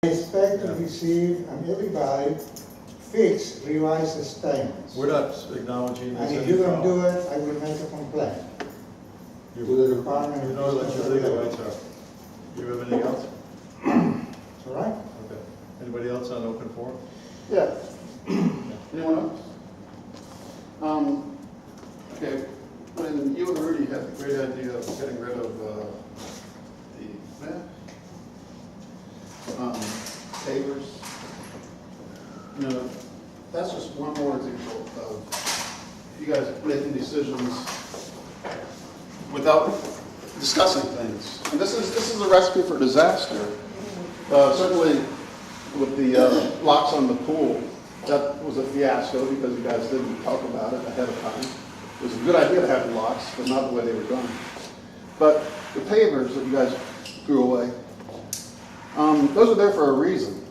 expect to receive and everybody fixed revised statements. We're not acknowledging this. And if you don't do it, I will make a complaint to the department. You know what your legal rights are. Do you have anything else? It's all right? Okay. Anybody else on open forum? Yeah. Anyone else? Okay, when you and Rudy had the great idea of getting rid of the pavers, you know, that's just one more example of you guys making decisions without discussing things. And this is a recipe for disaster. Certainly with the locks on the pool, that was a fiasco because you guys didn't talk about it ahead of time. It was a good idea to have the locks, but not the way they were done. But the pavers that you guys threw away, those are there for a reason.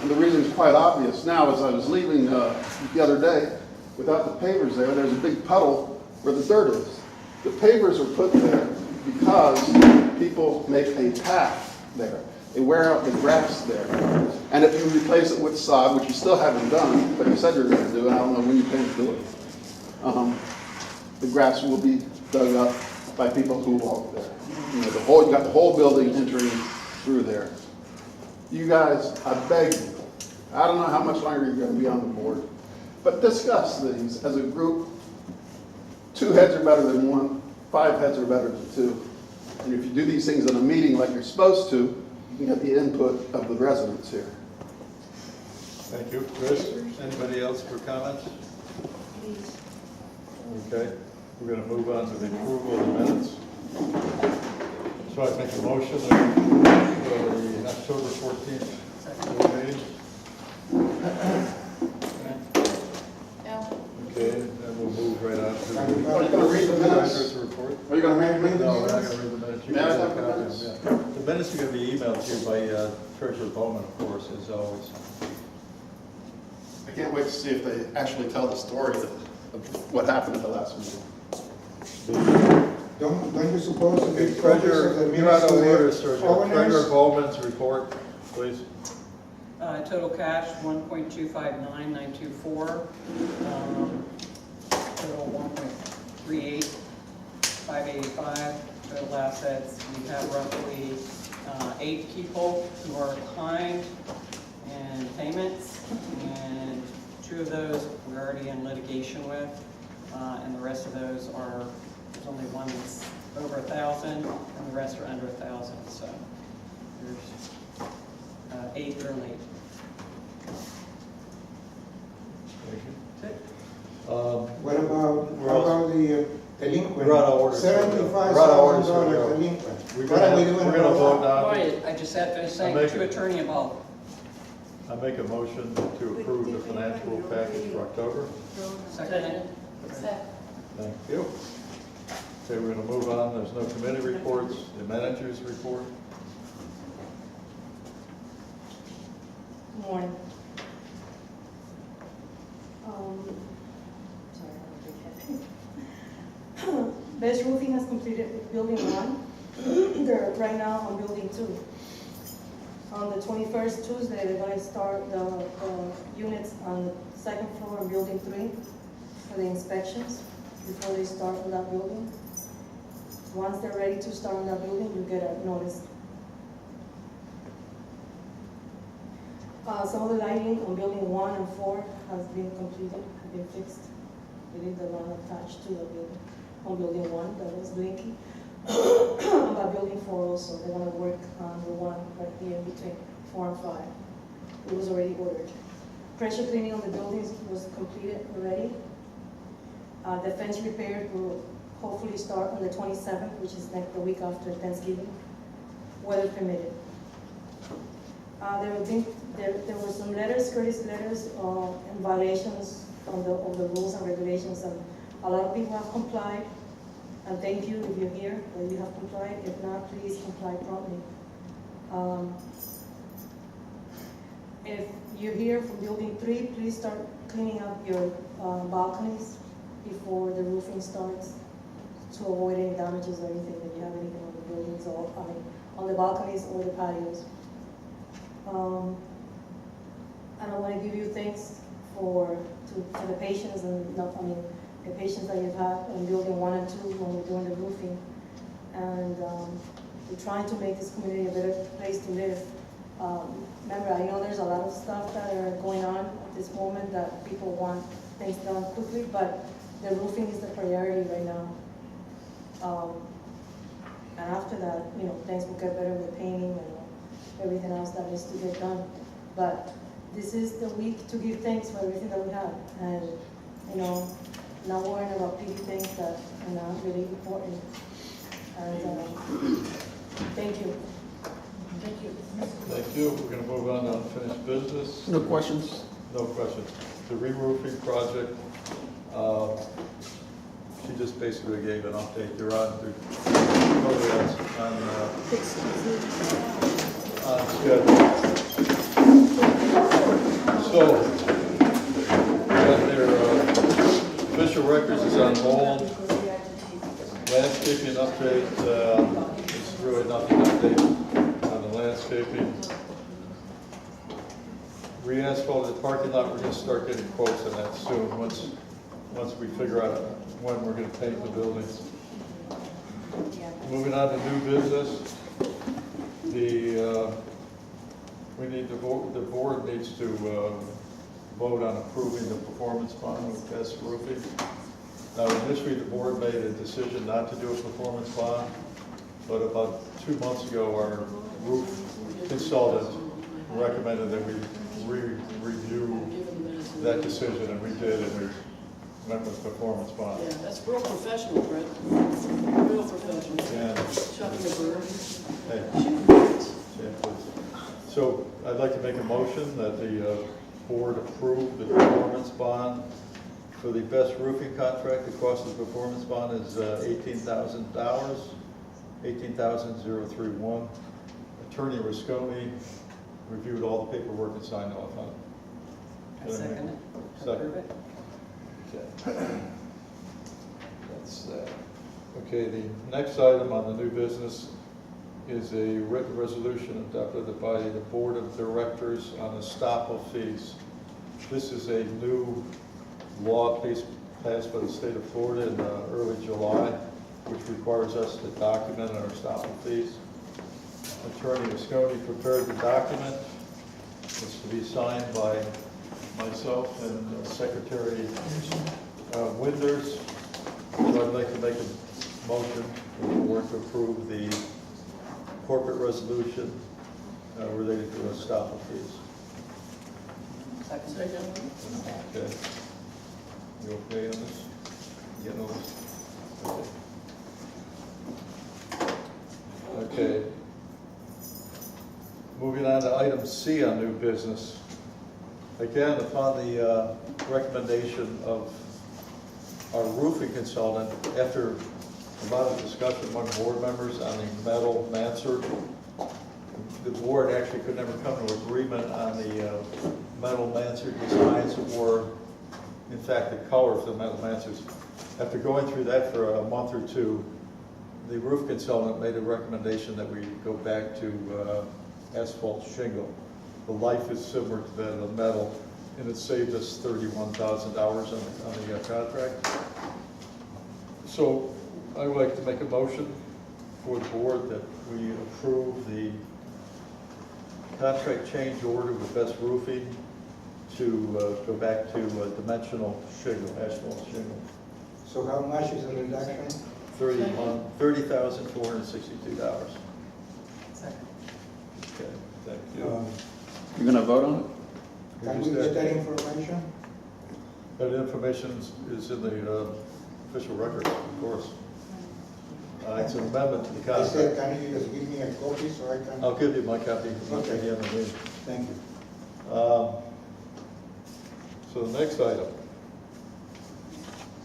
And the reason is quite obvious. Now, as I was leaving the other day, without the pavers there, there's a big puddle where the dirt is. The pavers are put there because people make a path there. They wear out the grass there. And if you replace it with sod, which you still haven't done, but you said you're going to do, and I don't know when you plan to do it, the grass will be dug up by people who walk there. You know, you got the whole building entering through there. You guys, I beg you, I don't know how much longer you're going to be on the board, but discuss these as a group. 2 heads are better than 1, 5 heads are better than 2. And if you do these things in a meeting like you're supposed to, you can get the input of the residents here. Thank you. Chris, anybody else for comments? Okay, we're going to move on to the approval of the minutes. So I make a motion that the October 14th board meeting. Okay, and we'll move right on to the Are you going to read the minutes? treasurer's report. Are you going to read the No, we're not minutes? going to read the minutes. You May I can have look the at them, minutes? yeah. The minutes are going to be emailed to you by Treasurer Bowman, of course, as always. I can't wait to see if they actually tell the story of what happened at the last meeting. Don't you suppose to be Treasurer, you're out of order, sir. owners? Treasurer Bowman's report, please. Total cash, 1.259924. Total 1.38585. Total assets, we have roughly 8 people who are behind in payments, and 2 of those we're already in litigation with, and the rest of those are, there's only one that's over 1,000, and the rest are under 1,000. So there's 8 that are late. Thank you. That's it. What about the delinquent? We're out of order. $75,000 delinquent. We're What are we going doing to about vote that? now. Boy, I just had to say to Attorney about I make a motion to approve the financial package for October. second. Thank you. Okay, we're going to move on. There's no committee reports. The manager's report. Good morning. Best Roofing has completed building 1. They're right now on building 2. On the 21st, Tuesday, they're going to start the units on the 2nd floor of building 3 for the inspections before they start on that building. Once they're ready to start on that building, you get a notice. Some of the lighting on building 1 and 4 has been completed, have been fixed. We did the one attached to the building. On building 1, that was blinking. About building 4 also, they want to work on the one right here between 4 and 5. It was already ordered. Pressure cleaning on the buildings was completed already. The fence repair will hopefully start on the 27th, which is the week after Thanksgiving, weather permitted. There were some letters, courtesy letters, and violations of the rules and regulations, and a lot of people have complied. And thank you if you're here, that you have complied. If not, please comply promptly. If you're here from building 3, please start cleaning up your balconies before the roofing starts, to avoid any damages or anything, if you have anything on the buildings or on the balconies or the patios. And I want to give you thanks for the patience and not, I mean, the patience that you've had on building 1 and 2 when we're doing the roofing. And we're trying to make this community a better place to live. Remember, I know there's a lot of stuff that are going on at this moment that people want things done quickly, but the roofing is the priority right now. And after that, you know, things will get better with painting and everything else that needs to get done. But this is the week to give thanks for everything that we have, and you know, not worrying about petty things that are not really important. And thank you. Thank you. Thank you. We're going to move on to unfinished business. No questions? No questions. The re-roofing project, she just basically gave an update. They're on schedule. So, their official records is on hold. Landscaping update, it's really nothing to update on the landscaping. Re-asphalt the parking lot, we're going to start getting quotes on that soon, once we figure out when we're going to paint the buildings. Moving on to new business, the board needs to vote on approving the performance bond with Best Roofing. Now, initially, the board made a decision not to do a performance bond, but about 2 months ago, our roof consultant recommended that we review that decision, and we did, and we went with performance bond. Yeah, that's real professional, Brett. Real professional. And Chucking the bird. hey, yeah, please. So I'd like to make a motion that the board approve the performance bond for the Best Roofing contract. The cost of the performance bond is $18,000, $18,031. Attorney Risconi reviewed all the paperwork and signed off on it. I second it. Second. Approve it. Okay. That's that. Okay, the next item on the new business is a written resolution adopted by the Board of Directors on estoppel fees. This is a new law passed by the state of Florida in early July, which requires us to document our estoppel fees. Attorney Visconti prepared the document. It's to be signed by myself and Secretary Winders. So I'd like to make a motion for the board to approve the corporate resolution related to estoppel fees. Second. Okay. You okay on this? You getting all this? Okay. Okay. Moving on to item C on new business. Again, upon the recommendation of our roofing consultant, after a lot of discussion among board members on the metal mansard, the board actually could never come to agreement on the metal mansard designs or, in fact, the color of the metal mansards. After going through that for a month or two, the roof consultant made a recommendation that we go back to asphalt shingle. The life is similar to that of metal, and it saved us $31,000 on the contract. So I would like to make a motion for the board that we approve the contract change order with Best Roofing to go back to dimensional shingle, asphalt shingle. So how much is the reduction? $30,462. Second. Okay, thank you. You're gonna vote on it? Can we get that information? That information is in the official records, of course. It's an amendment to the I said, contract. can you just give me a copy so I can? I'll give you my copy. Okay. Again, Thank you. So the next item,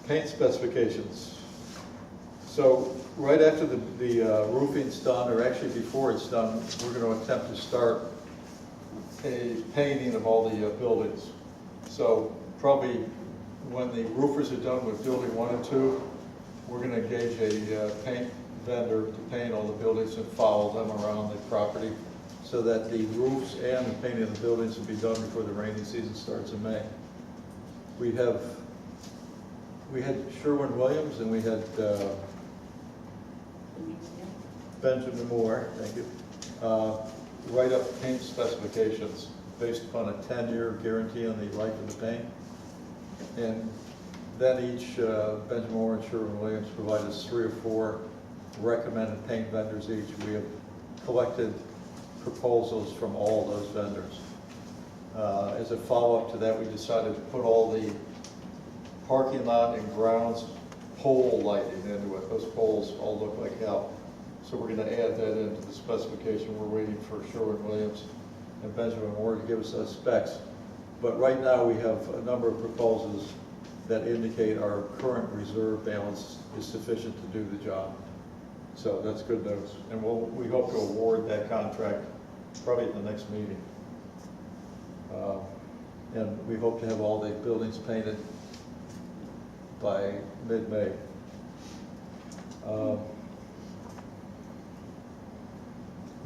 paint specifications. So right after the roofing's done, or actually before it's done, we're going to attempt to start a painting of all the buildings. So probably when the roofers are done with building 1 and 2, we're going to engage a paint vendor to paint all the buildings and follow them around the property. so that the roofs and the painting of the buildings will be done before the rainy season starts in May. We had Sherwin-Williams and we had Benjamin Moore, thank you, write up paint specifications based upon a 10-year guarantee on the life of the paint. And then each, Benjamin Moore and Sherwin-Williams provided us 3 or 4 recommended paint vendors each. We have collected proposals from all those vendors. As a follow-up to that, we decided to put all the parking lot and grounds pole lighting into it. Those poles all look like hell. So we're going to add that into the specification. We're waiting for Sherwin-Williams and Benjamin Moore to give us those specs. But right now we have a number of proposals that indicate our current reserve balance is sufficient to do the job. So that's good news. And we hope to award that contract probably at the next meeting. And we hope to have all the buildings painted by mid-May.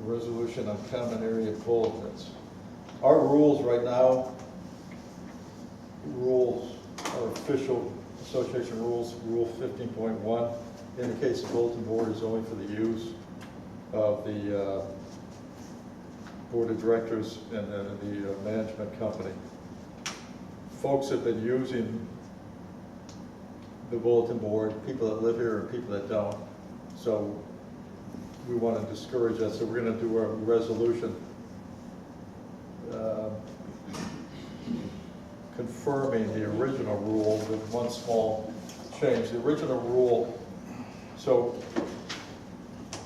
Resolution on common area bulletins. Our rules right now, our official association rules, Rule 15.1, indicates the bulletin board is only for the use of the board of directors and the management company. Folks have been using the bulletin board, people that live here and people that don't. So we want to discourage that. So we're going to do a resolution confirming the original rule with one small change. The original rule, so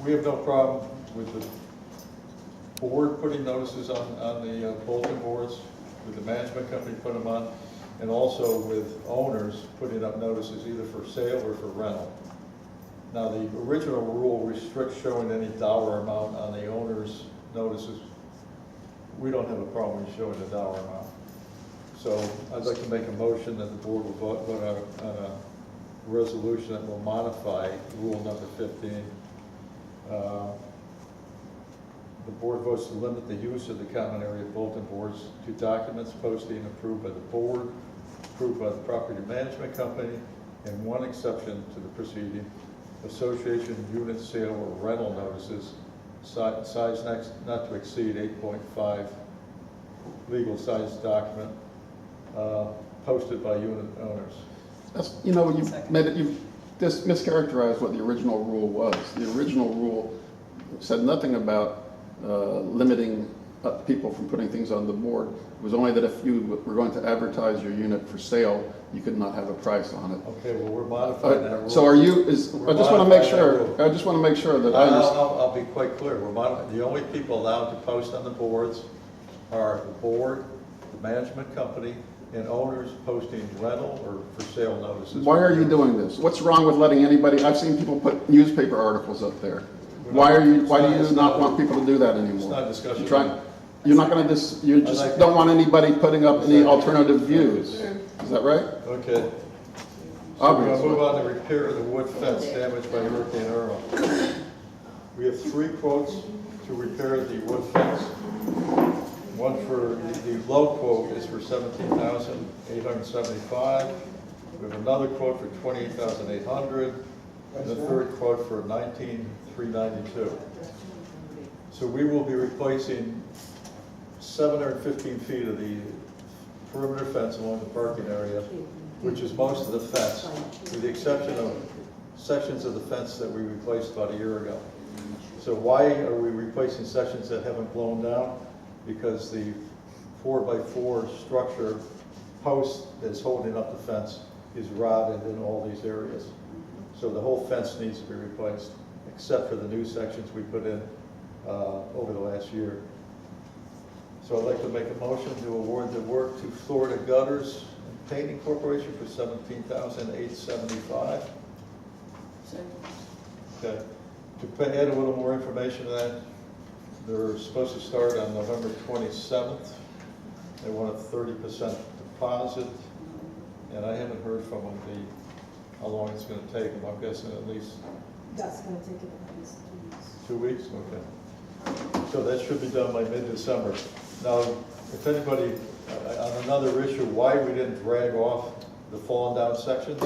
we have no problem with the board putting notices on the bulletin boards, with the management company putting them on, and also with owners putting up notices either for sale or for rental. Now, the original rule restricts showing any dollar amount on the owner's notices. We don't have a problem with showing the dollar amount. So I'd like to make a motion that the board will vote on a resolution that will modify rule number 15. The board votes to limit the use of the common area bulletin boards to documents posting approved by the board, approved by the property management company, and one exception to the proceeding: association unit sale or rental notices, size not to exceed 8.5, legal size document, posted by unit owners. That's, you know, you've just mischaracterized what the original rule was. The original rule said nothing about limiting people from putting things on the board. It was only that if you were going to advertise your unit for sale, you could not have a price on it. Okay, well, we're modifying that rule. So are you, I just want to make sure, that I understand. I'll be quite clear. We're modifying. The only people allowed to post on the boards are the board, the management company, and owners posting rental or for sale notices. Why are you doing this? What's wrong with letting anybody, I've seen people put newspaper articles up there. Why do you not want people to do that anymore? It's not a discussion. You're not going to you just don't want anybody putting up any alternative views. Is that right? Okay. So Obviously. we're going to move on to repair of the wood fence damaged by Hurricane Earl. We have 3 quotes to repair the wood fence. One for, the low quote is for $17,875. We have another quote for $28,800. And the third quote for $19,392. So we will be replacing 715 feet of the perimeter fence along the parking area, which is most of the fence, with the exception of sections of the fence that we replaced about a year ago. So why are we replacing sections that haven't blown down? Because the 4x4 structure post that's holding up the fence is rotted in all these areas. So the whole fence needs to be replaced, except for the new sections we put in over the last year. So I'd like to make a motion to award the work to Florida Gutters and Painting Corporation for $17,875. Okay. To add a little more information to that, they're supposed to start on November 27th. They want a 30% deposit, and I haven't heard from them how long it's going to take them. I'm guessing at least. That's going to take it at least 2 weeks. 2 weeks? Okay. So that should be done by mid-December. Now, if anybody, on another issue, why we didn't drag off the fallen down sections,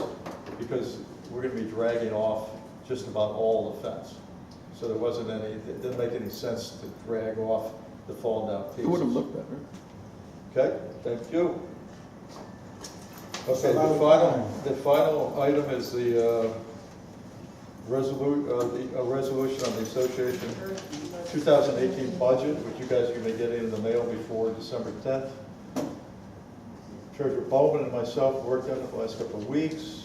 because we're gonna be dragging off just about all the fence. So there wasn't any, it didn't make any sense to drag off the fallen down pieces. It would have looked better. Okay, thank you. Okay, About the final item is the resolution on the association 2018 budget, which you guys are going to get in the mail before December 10th. Treasurer Bowman and myself worked on it the last couple of weeks.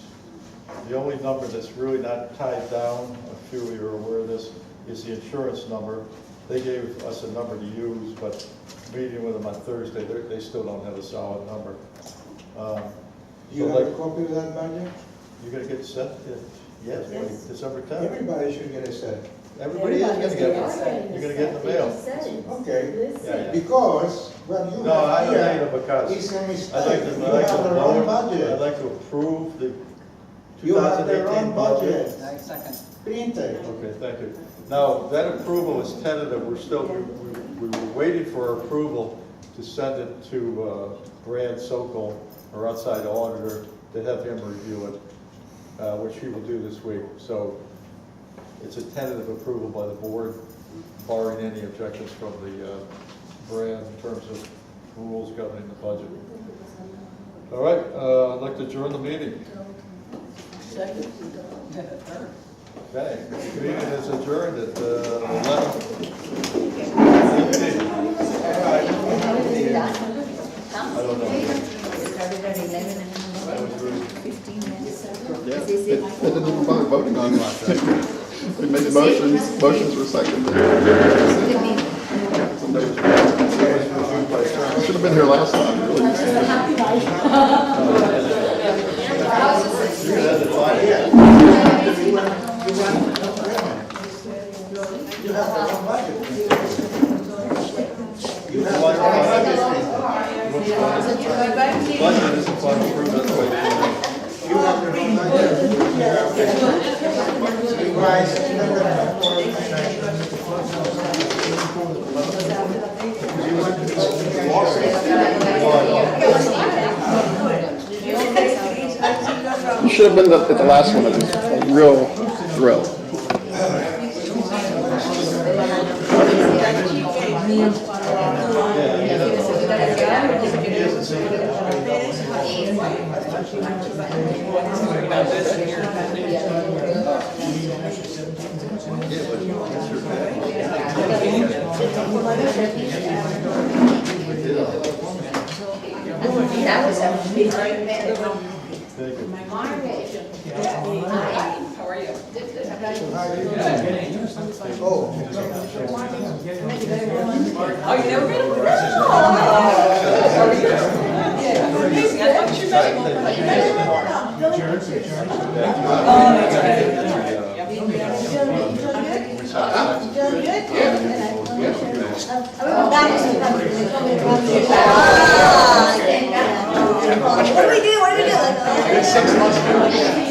The only number that's really not tied down, I'm sure you're aware of this, is the insurance number. They gave us a number to use, but meeting with them on Thursday, they still don't have a solid number. You So have a like, copy of that budget? you're gonna get set, yes, by Yes. December 10th? Everybody should get a set. Everybody is gonna get one. You're gonna get in the mail. Okay, Yeah, yeah. because what you No, I have don't here need it because is a I'd like mistake. to, You I'd like to have the wrong vote, I'd budget. like to approve the You have the 2018 wrong budget. budget. Second. Printed. Okay, thank you. Now, that approval is tentative, we're still, we were waiting for approval to send it to Brad Sokol, our outside auditor, to have him review it, which he will do this week. So it's a tentative approval by the board, barring any objections from the Brad in terms of rules governing the budget. All right, I'd like to adjourn the meeting. Second. Okay, the meeting is adjourned at 11:15. I don't know. That was really- Yeah, they didn't even bother voting on it. We made the motions were seconded. Should have been here last time, really. You can have the file. You have the wrong budget. You have the Budget wrong budget. isn't fun to prove this way. You have the wrong budget. You guys, you have the wrong You want to be You should have been at the last one, it was a real thrill. That was a big Thank you. How are you? Oh. Oh, you never been? How are you? Yeah, amazing. I thought you met him. Oh, that's good. What do we do? What do we do? 6 months ago.